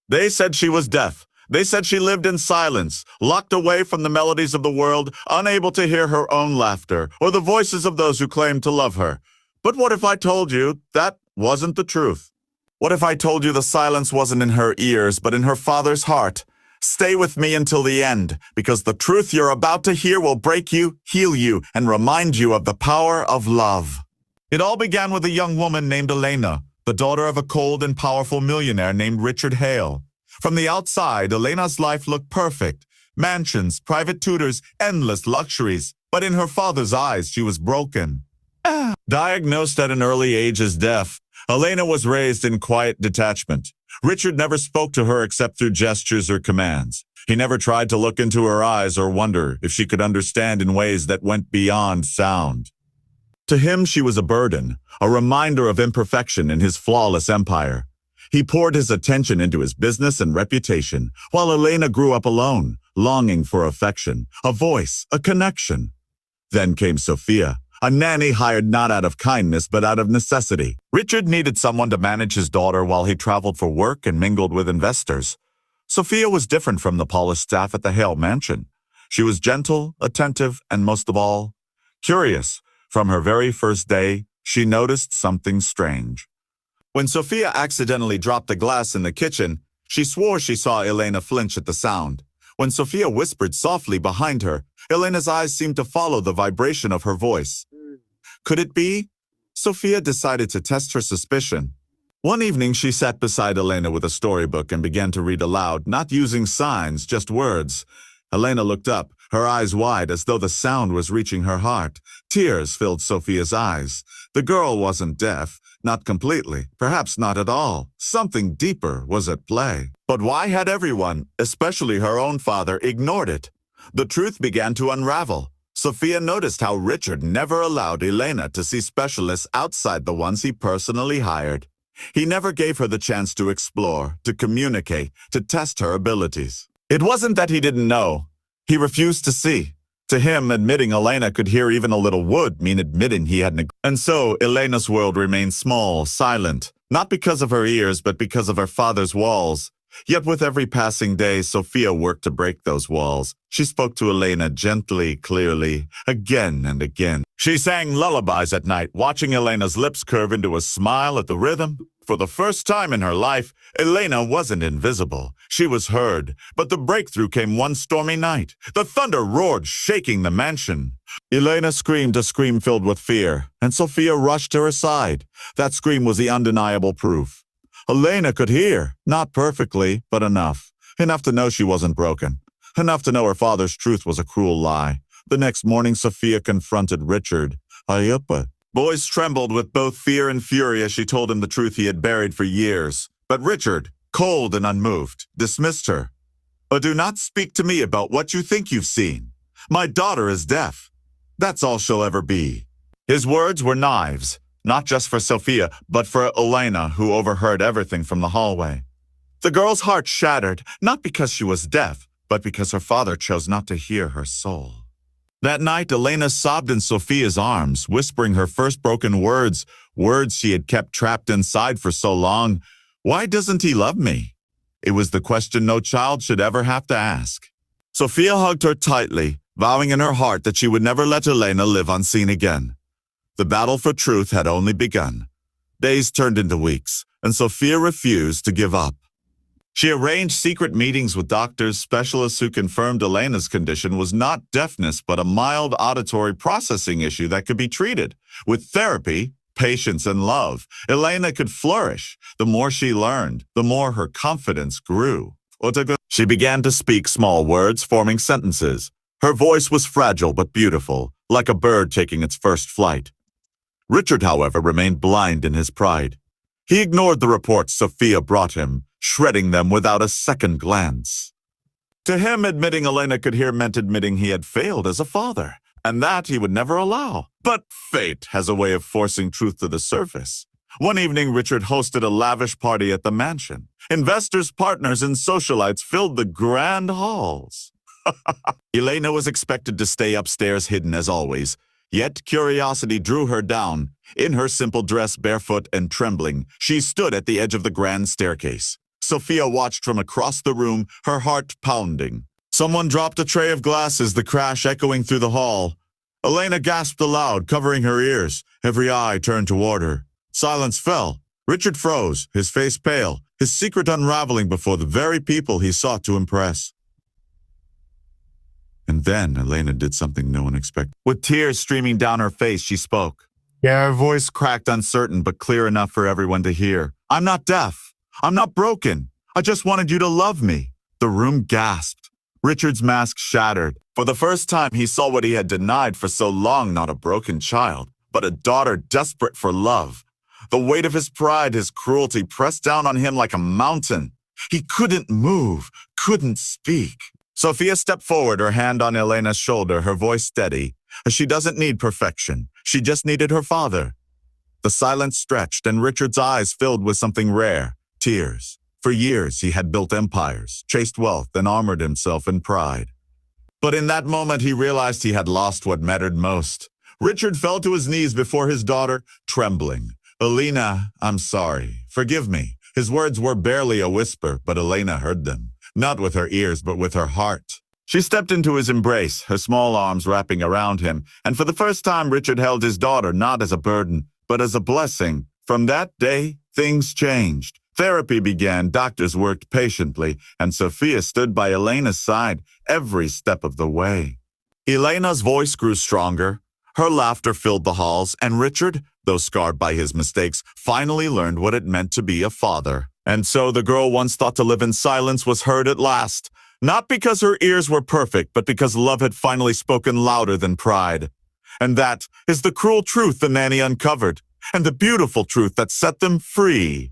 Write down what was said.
They said she was deaf. They said she lived in silence, locked away from the melodies of the world, unable to hear her own laughter or the voices of those who claimed to love her. But what if I told you that wasn't the truth? What if I told you the silence wasn't in her ears, but in her father's heart? Stay with me until the end, because the truth you're about to hear will break you, heal you, and remind you of the power of love. It all began with a young woman named Elena, the daughter of a cold and powerful millionaire named Richard Hale. From the outside, Elena's life looked perfect. Mansions, private tutors, endless luxuries. But in her father's eyes, she was broken. Diagnosed at an early age as deaf, Elena was raised in quiet detachment. Richard never spoke to her except through gestures or commands. He never tried to look into her eyes or wonder if she could understand in ways that went beyond sound. To him, she was a burden, a reminder of imperfection in his flawless empire. He poured his attention into his business and reputation, while Elena grew up alone, longing for affection, a voice, a connection. Then came Sophia, a nanny hired not out of kindness but out of necessity. Richard needed someone to manage his daughter while he traveled for work and mingled with investors. Sophia was different from the polished staff at the Hale mansion. She was gentle, attentive, and most of all, curious. From her very first day, she noticed something strange. When Sophia accidentally dropped a glass in the kitchen, she swore she saw Elena flinch at the sound. When Sophia whispered softly behind her, Elena's eyes seemed to follow the vibration of her voice. Could it be? Sophia decided to test her suspicion. One evening, she sat beside Elena with a storybook and began to read aloud, not using signs, just words. Elena looked up, her eyes wide as though the sound was reaching her heart. Tears filled Sophia's eyes. The girl wasn't deaf, not completely, perhaps not at all. Something deeper was at play. But why had everyone, especially her own father, ignored it? The truth began to unravel. Sophia noticed how Richard never allowed Elena to see specialists outside the ones he personally hired. He never gave her the chance to explore, to communicate, to test her abilities. It wasn't that he didn't know. He refused to see. To him, admitting Elena could hear even a little would mean admitting he had And so, Elena's world remained small, silent, not because of her ears, but because of her father's walls. Yet with every passing day, Sophia worked to break those walls. She spoke to Elena gently, clearly, again and again. She sang lullabies at night, watching Elena's lips curve into a smile at the rhythm. For the first time in her life, Elena wasn't invisible. She was heard. But the breakthrough came one stormy night. The thunder roared, shaking the mansion. Elena screamed a scream filled with fear, and Sophia rushed to her side. That scream was the undeniable proof. Elena could hear, not perfectly, but enough. Enough to know she wasn't broken. Enough to know her father's truth was a cruel lie. The next morning, Sophia confronted Richard. Ayupa. Boys trembled with both fear and fury as she told him the truth he had buried for years. But Richard, cold and unmoved, dismissed her. Do not speak to me about what you think you've seen. My daughter is deaf. That's all she'll ever be. His words were knives. Not just for Sophia, but for Elena, who overheard everything from the hallway. The girl's heart shattered, not because she was deaf, but because her father chose not to hear her soul. That night, Elena sobbed in Sophia's arms, whispering her first broken words, words she had kept trapped inside for so long. Why doesn't he love me? It was the question no child should ever have to ask. Sophia hugged her tightly, vowing in her heart that she would never let Elena live unseen again. The battle for truth had only begun. Days turned into weeks, and Sophia refused to give up. She arranged secret meetings with doctors, specialists who confirmed Elena's condition was not deafness but a mild auditory processing issue that could be treated. With therapy, patience, and love, Elena could flourish. The more she learned, the more her confidence grew. She began to speak small words, forming sentences. Her voice was fragile but beautiful, like a bird taking its first flight. Richard, however, remained blind in his pride. He ignored the reports Sophia brought him, shredding them without a second glance. To him, admitting Elena could hear meant admitting he had failed as a father, and that he would never allow. But fate has a way of forcing truth to the surface. One evening, Richard hosted a lavish party at the mansion. Investors, partners, and socialites filled the grand halls. Elena was expected to stay upstairs hidden as always. Yet curiosity drew her down. In her simple dress, barefoot and trembling, she stood at the edge of the grand staircase. Sophia watched from across the room, her heart pounding. Someone dropped a tray of glasses, the crash echoing through the hall. Elena gasped aloud, covering her ears. Every eye turned toward her. Silence fell. Richard froze, his face pale, his secret unraveling before the very people he sought to impress. And then Elena did something no one expected. With tears streaming down her face, she spoke. Her voice cracked, uncertain but clear enough for everyone to hear. I'm not deaf. I'm not broken. I just wanted you to love me. The room gasped. Richard's mask shattered. For the first time, he saw what he had denied for so long, not a broken child, but a daughter desperate for love. The weight of his pride, his cruelty, pressed down on him like a mountain. He couldn't move, couldn't speak. Sophia stepped forward, her hand on Elena's shoulder, her voice steady. She doesn't need perfection. She just needed her father. The silence stretched, and Richard's eyes filled with something rare, tears. For years, he had built empires, chased wealth, and armored himself in pride. But in that moment, he realized he had lost what mattered most. Richard fell to his knees before his daughter, trembling. Elena, I'm sorry. Forgive me. His words were barely a whisper, but Elena heard them. Not with her ears, but with her heart. She stepped into his embrace, her small arms wrapping around him, and for the first time Richard held his daughter not as a burden, but as a blessing. From that day, things changed. Therapy began, doctors worked patiently, and Sophia stood by Elena's side every step of the way. Elena's voice grew stronger. Her laughter filled the halls, and Richard, though scarred by his mistakes, finally learned what it meant to be a father. And so the girl once thought to live in silence was heard at last. Not because her ears were perfect, but because love had finally spoken louder than pride. And that is the cruel truth the nanny uncovered, and the beautiful truth that set them free.